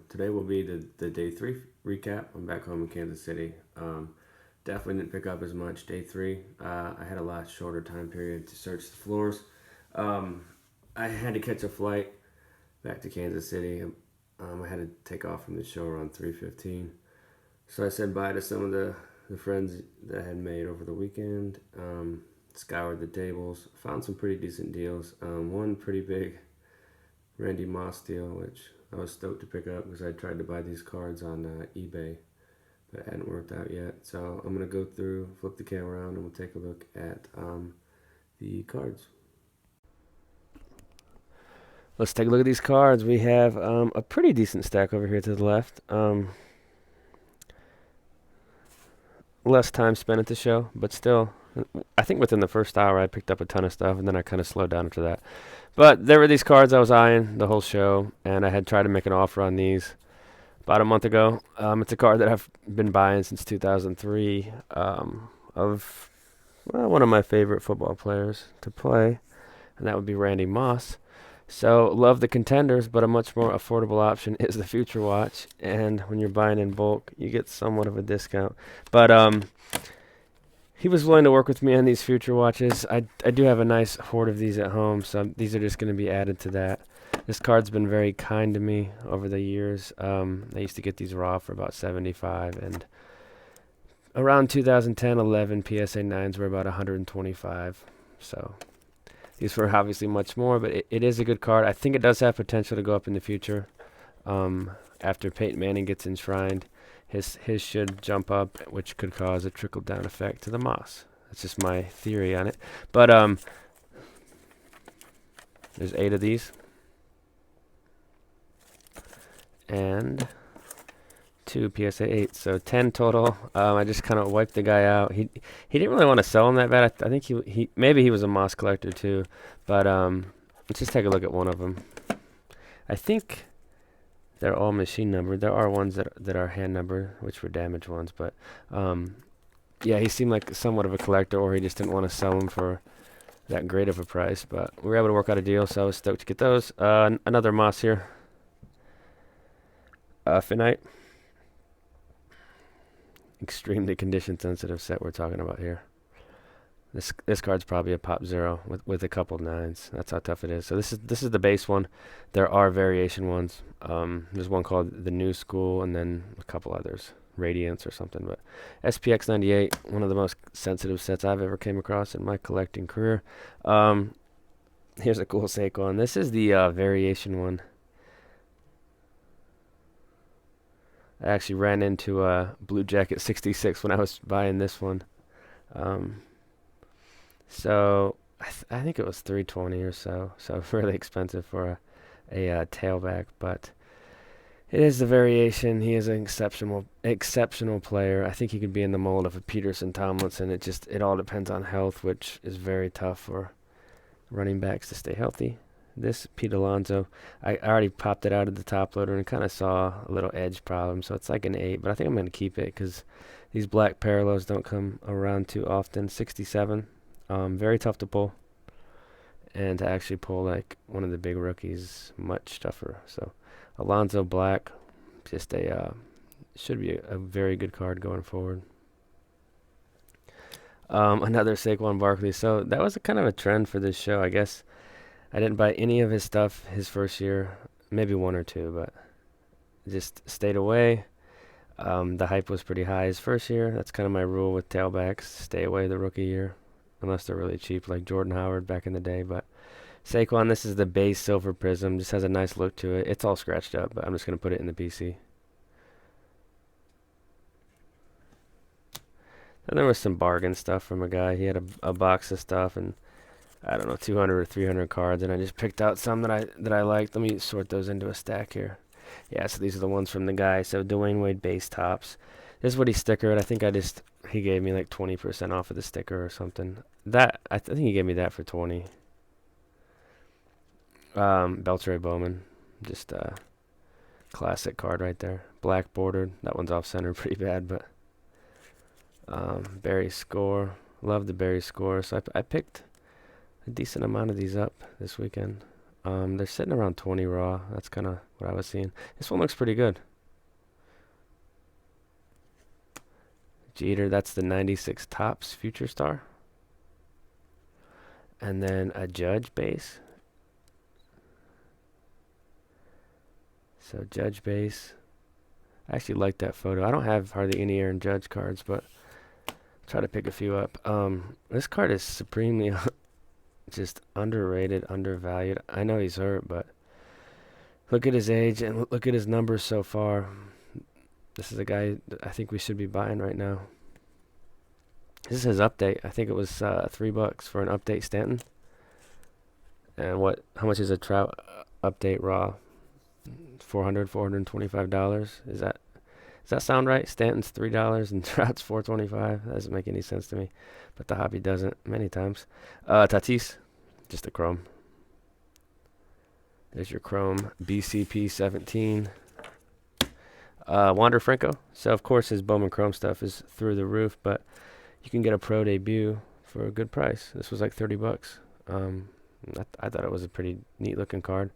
Today will be the day three recap. I'm back home in Kansas City. Definitely didn't pick up as much day three. I had a lot shorter time period to search the floors. Um, I had to catch a flight back to Kansas City. I had to take off from the show around 3:15. So I said bye to some of the friends that I had made over the weekend. Scoured the tables, found some pretty decent deals. One pretty big Randy Moss deal, which I was stoked to pick up because I tried to buy these cards on eBay, but it hadn't worked out yet. So I'm gonna go through, flip the camera around, and we'll take a look at the cards. Let's take a look at these cards. We have a pretty decent stack over here to the left. Less time spent at the show, but still, I think within the first hour I picked up a ton of stuff, and then I kind of slowed down after that. But there were these cards I was eyeing the whole show, and I had tried to make an offer on these about a month ago. It's a card that I've been buying since 2003 of one of my favorite football players to play, and that would be Randy Moss. So love the contenders, but a much more affordable option is the Future Watch, and when you're buying in bulk, you get somewhat of a discount. But he was willing to work with me on these Future Watches. I do have a nice hoard of these at home, so these are just going to be added to that. This card's been very kind to me over the years. I used to get these raw for about 75, and around 2010-11, PSA 9s were about 125. So these were obviously much more, but it is a good card. I think it does have potential to go up in the future. After Peyton Manning gets enshrined, his should jump up, which could cause a trickle-down effect to the Moss. That's just my theory on it. But there's 8 of these. And 2 PSA 8, so 10 total. I just kind of wiped the guy out. He didn't really want to sell him that bad. I think he maybe he was a Moss collector too. But let's just take a look at one of them. I think they're all machine numbered. There are ones that are hand numbered, which were damaged ones. But yeah, he seemed like somewhat of a collector, or he just didn't want to sell them for that great of a price. But we were able to work out a deal, so I was stoked to get those. Another Moss here. Finite. Extremely condition sensitive set we're talking about here. This card's probably a pop 0 with a couple 9s. That's how tough it is. So this is the base one. There are variation ones. There's one called the New School, and then a couple others, Radiance or something. But SPX 98, one of the most sensitive sets I've ever came across in my collecting career. Here's a cool Saquon. This is the variation one. I actually ran into a Blue Jacket 66 when I was buying this one. So I think it was 320 or so. So really expensive for a tailback, but it is the variation. He is an exceptional player. I think he could be in the mold of a Peterson Tomlinson. It all depends on health, which is very tough for running backs to stay healthy. This Pete Alonso, I already popped it out of the top loader and kind of saw a little edge problem, so it's like an 8, but I think I'm going to keep it because these black parallels don't come around too often. 67, very tough to pull, and to actually pull like one of the big rookies, much tougher. So Alonso black, just should be a very good card going forward. Another Saquon Barkley. So that was a kind of a trend for this show, I guess. I didn't buy any of his stuff his first year, maybe 1 or 2, but just stayed away. The hype was pretty high his first year. That's kind of my rule with tailbacks. Stay away the rookie year, unless they're really cheap, like Jordan Howard back in the day. But Saquon, this is the base silver prism. Just has a nice look to it. It's all scratched up, but I'm just going to put it in the PC. And there was some bargain stuff from a guy. He had a box of stuff, and I don't know, 200 or 300 cards, and I just picked out some that I liked. Let me sort those into a stack here. Yeah, so these are the ones from the guy. So Dwayne Wade base tops. This is what he stickered. I think he gave me like 20% off of the sticker or something. I think he gave me that for 20. Beltray Bowman, just a classic card right there. Black bordered. That one's off center pretty bad, but Barry Score. Love the Barry Score. So I picked a decent amount of these up this weekend. They're sitting around 20 raw. That's kind of what I was seeing. This one looks pretty good. Jeter, that's the 96 Topps Future Star. And then a Judge base. So Judge base. I actually like that photo. I don't have hardly any Aaron Judge cards, but try to pick a few up. This card is supremely just underrated, undervalued. I know he's hurt, but look at his age and look at his numbers so far. This is a guy that I think we should be buying right now. This is his update. I think it was $3 for an update Stanton. And how much is a Trout update raw? $425. Does that sound right? Stanton's $3 and Trout's $425. That doesn't make any sense to me, but the hobby doesn't many times. Tatis, just a chrome. There's your chrome BCP 17. Wander Franco. So of course his Bowman Chrome stuff is through the roof, but you can get a pro debut for a good price. This was like $30. I thought it was a pretty neat looking card.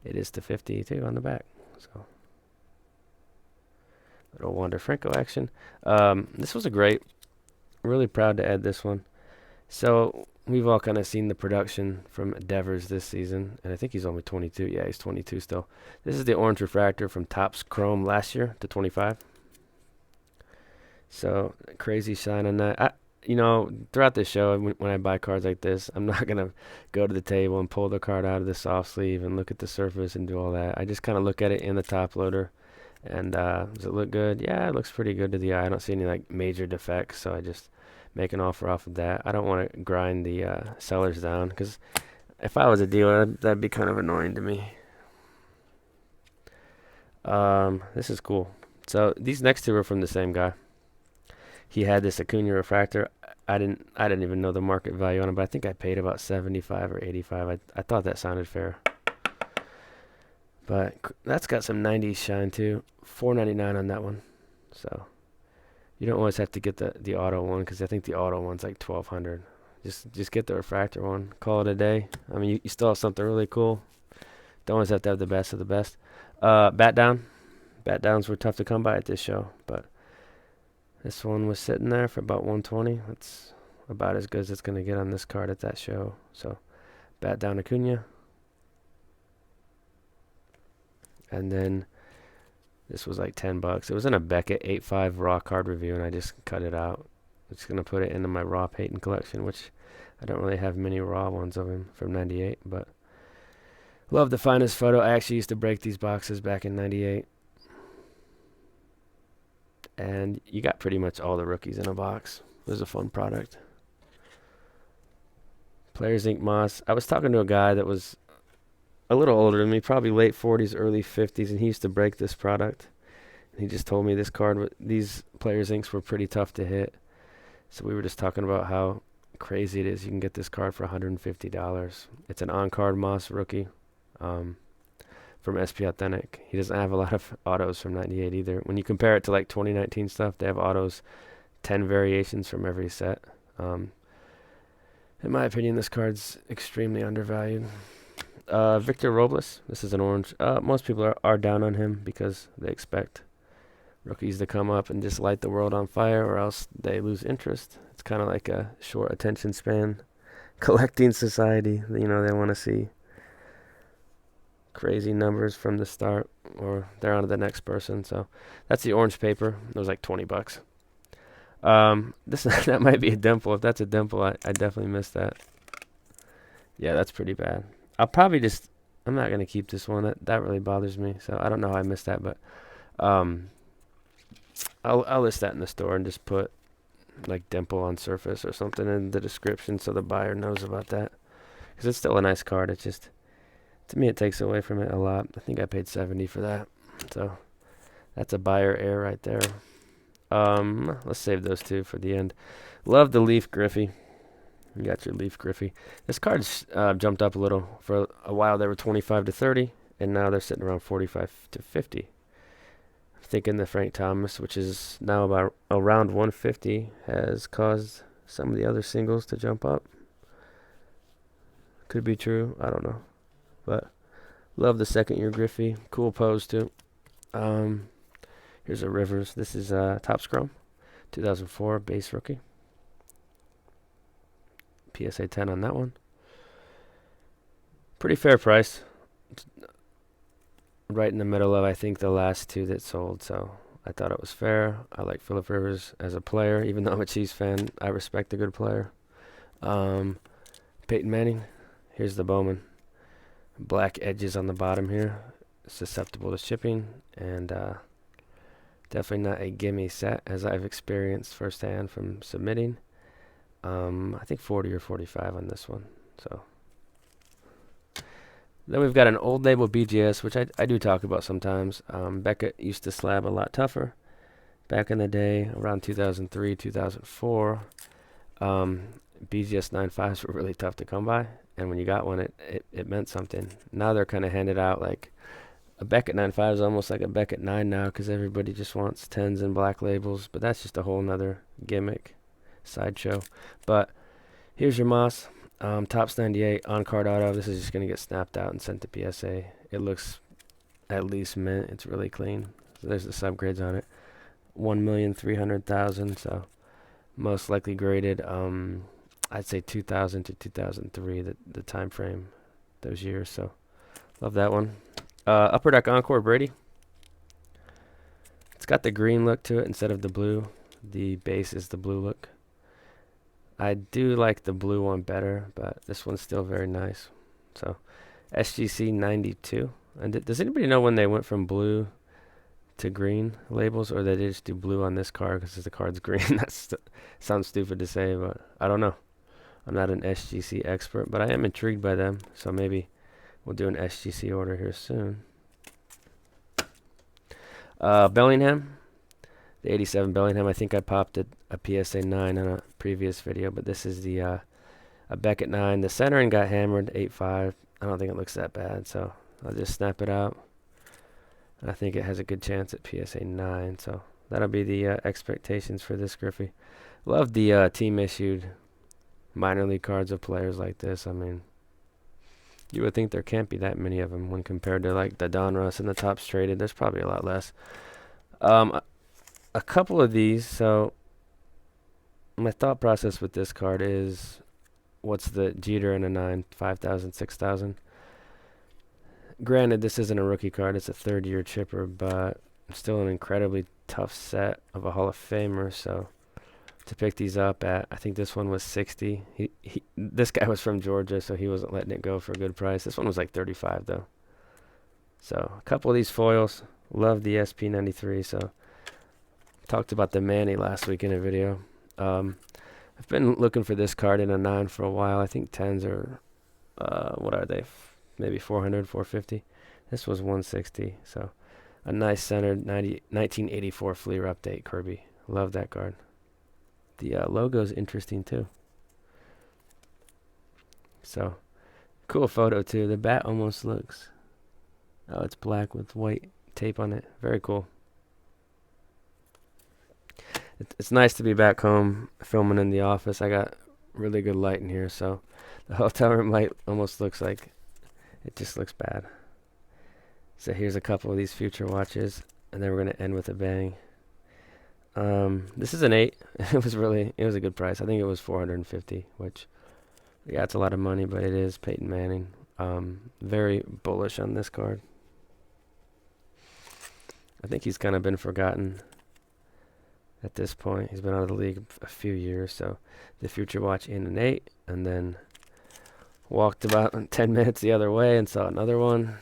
It is to 50 too on the back. So little Wander Franco action. This was a great. Really proud to add this one. So we've all kind of seen the production from Devers this season, and I think he's only 22. Yeah, he's 22 still. This is the orange refractor from Topps Chrome last year to 25. So crazy shine on that. Throughout the show, when I buy cards like this, I'm not going to go to the table and pull the card out of the soft sleeve and look at the surface and do all that. I just kind of look at it in the top loader. And does it look good? Yeah, it looks pretty good to the eye. I don't see any like major defects, so I just make an offer off of that. I don't want to grind the sellers down, because if I was a dealer, that'd be kind of annoying to me. This is cool. So these next two are from the same guy. He had this Acuna refractor. I didn't even know the market value on it, but I think I paid about 75 or 85. I thought that sounded fair. But that's got some 90s shine too. $4.99 on that one. So you don't always have to get the auto one, because I think the auto one's like $1,200. Just get the refractor one. Call it a day. I mean, you still have something really cool. Don't always have to have the best of the best. Bat down. Bat downs were tough to come by at this show, but this one was sitting there for about 120. That's about as good as it's going to get on this card at that show. So bat down Acuna. And then this was like $10. It was in a Beckett 8.5 raw card review, and I just cut it out. I'm just going to put it into my raw Peyton collection, which I don't really have many raw ones of him from 98, but love the finest photo. I actually used to break these boxes back in 98. And you got pretty much all the rookies in a box. It was a fun product. Players Inc. Moss. I was talking to a guy that was a little older than me, probably late 40s, early 50s, and he used to break this product. And he just told me these Players Incs. Were pretty tough to hit. So we were just talking about how crazy it is. You can get this card for $150. It's an on-card Moss rookie. From SP Authentic. He doesn't have a lot of autos from 98 either. When you compare it to like 2019 stuff, they have autos, 10 variations from every set. In my opinion, this card's extremely undervalued. Victor Robles, this is an orange. Most people are down on him because they expect rookies to come up and just light the world on fire, or else they lose interest. It's kind of like a short attention span collecting society. They want to see crazy numbers from the start, or they're on to the next person. So that's the orange paper. It was like $20. That might be a dimple. If that's a dimple, I definitely missed that. Yeah, that's pretty bad. I'm not gonna keep this one. That really bothers me. So I don't know how I missed that, but I'll list that in the store and just put like dimple on surface or something in the description so the buyer knows about that, because it's still a nice card. It's just, to me, it takes away from it a lot. I think I paid 70 for that. So that's a buyer error right there. Let's save those two for the end. Love the Leaf Griffey. You got your Leaf Griffey. This card's jumped up a little. For a while, they were 25 to 30, and now they're sitting around 45 to 50. I'm thinking the Frank Thomas, which is now about around 150, has caused some of the other singles to jump up. Could be true. I don't know. but love the second year Griffey. Cool pose too. Here's a Rivers. This is Topps Chrome, 2004 base rookie. PSA 10 on that one. Pretty fair price. Right in the middle of, I think, the last two that sold, so I thought it was fair. I like Phillip Rivers as a player. Even though I'm a Chiefs fan, I respect a good player. Peyton Manning. Here's the Bowman. Black edges on the bottom here. Susceptible to shipping, and definitely not a gimme set, as I've experienced firsthand from submitting. I think 40 or 45 on this one. So then we've got an old label BGS, which I do talk about sometimes. Beckett used to slab a lot tougher back in the day, around 2003, 2004. BGS 9.5s were really tough to come by, and when you got one, it meant something. Now they're kind of handed out like a Beckett 9.5 is almost like a Beckett 9 now, because everybody just wants 10s and black labels, but that's just a whole nother gimmick, sideshow. But here's your Moss. Topps 98 on card auto. This is just going to get snapped out and sent to PSA. It looks at least mint. It's really clean. So there's the subgrades on it. 1,300,000. So most likely graded. I'd say 2000 to 2003. The time frame, those years. So love that one. Upper Deck Encore Brady. It's got the green look to it instead of the blue. The base is the blue look. I do like the blue one better, but this one's still very nice. So, SGC 92. And does anybody know when they went from blue to green labels, or they just do blue on this card because the card's green? That sounds stupid to say, but I don't know. I'm not an SGC expert, but I am intrigued by them. So maybe we'll do an SGC order here soon. Bellingham. The 87 Bellingham, I think I popped a PSA 9 on a previous video, but this is the a Beckett 9. The centering got hammered, 8.5. I don't think it looks that bad, so I'll just snap it out. I think it has a good chance at PSA 9, so that'll be the expectations for this Griffey. Love the team-issued minor league cards of players like this. I mean, you would think there can't be that many of them when compared to like the Donruss and the Topps Traded. There's probably a lot less. A couple of these, so my thought process with this card is, what's the Jeter and a 9, 5,000, 6,000? Granted, this isn't a rookie card, it's a third-year chipper, but still an incredibly tough set of a Hall of Famer, so to pick these up at, I think this one was 60. This guy was from Georgia, so he wasn't letting it go for a good price. This one was like 35, though. So, a couple of these foils. Love the SP93, so talked about the Manny last week in a video. I've been looking for this card in a 9 for a while. I think 10s are, what are they? Maybe 400, 450. This was 160. So a nice centered 1984 Fleer update Kirby. Love that card. The logo is interesting too. So cool photo too. The bat almost looks, oh, it's black with white tape on it. Very cool. It's nice to be back home filming in the office. I got really good light in here, so the hotel room light almost looks like it just looks bad. So here's a couple of these future watches, and then we're going to end with a bang. This is an 8. It was a good price. I think it was 450, which, yeah, it's a lot of money, but it is Peyton Manning. Very bullish on this card. I think he's kind of been forgotten at this point. He's been out of the league a few years, so the future watch in an 8, and then walked about 10 minutes the other way and saw another one.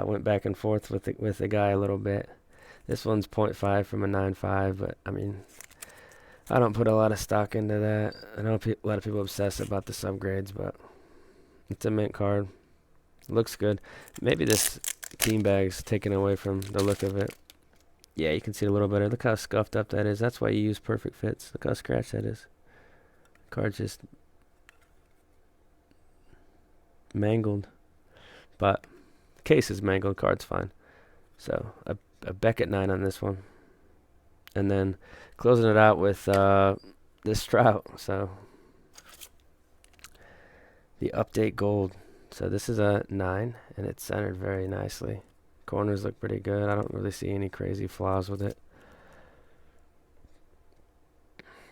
Went back and forth with the guy a little bit. This one's 0.5 from a 9.5, but I mean, I don't put a lot of stock into that. I know a lot of people obsess about the subgrades, but it's a mint card. Looks good. Maybe this team bag's taken away from the look of it. Yeah, you can see a little better. Look how scuffed up that is. That's why you use perfect fits. Look how scratched that is. Card's just mangled. But the case is mangled. Card's fine. So a Beckett 9 on this one. And then closing it out with this Trout. So the update gold. So this is a 9, and it's centered very nicely. Corners look pretty good. I don't really see any crazy flaws with it.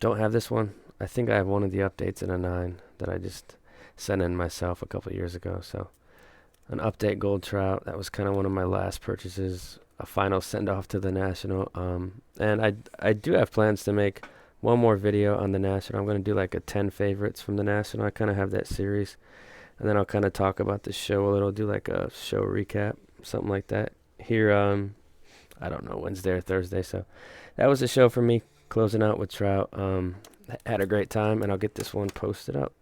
Don't have this one. I think I have one of the updates in a 9 that I just sent in myself a couple years ago. So an update gold trout. That was kind of one of my last purchases. A final send off to the National. And I do have plans to make one more video on the National. I'm going to do like a 10 favorites from the National. I kind of have that series. And then I'll kind of talk about the show a little, do like a show recap, something like that. Here, I don't know, Wednesday or Thursday. So that was the show for me, closing out with trout. Had a great time, and I'll get this one posted up.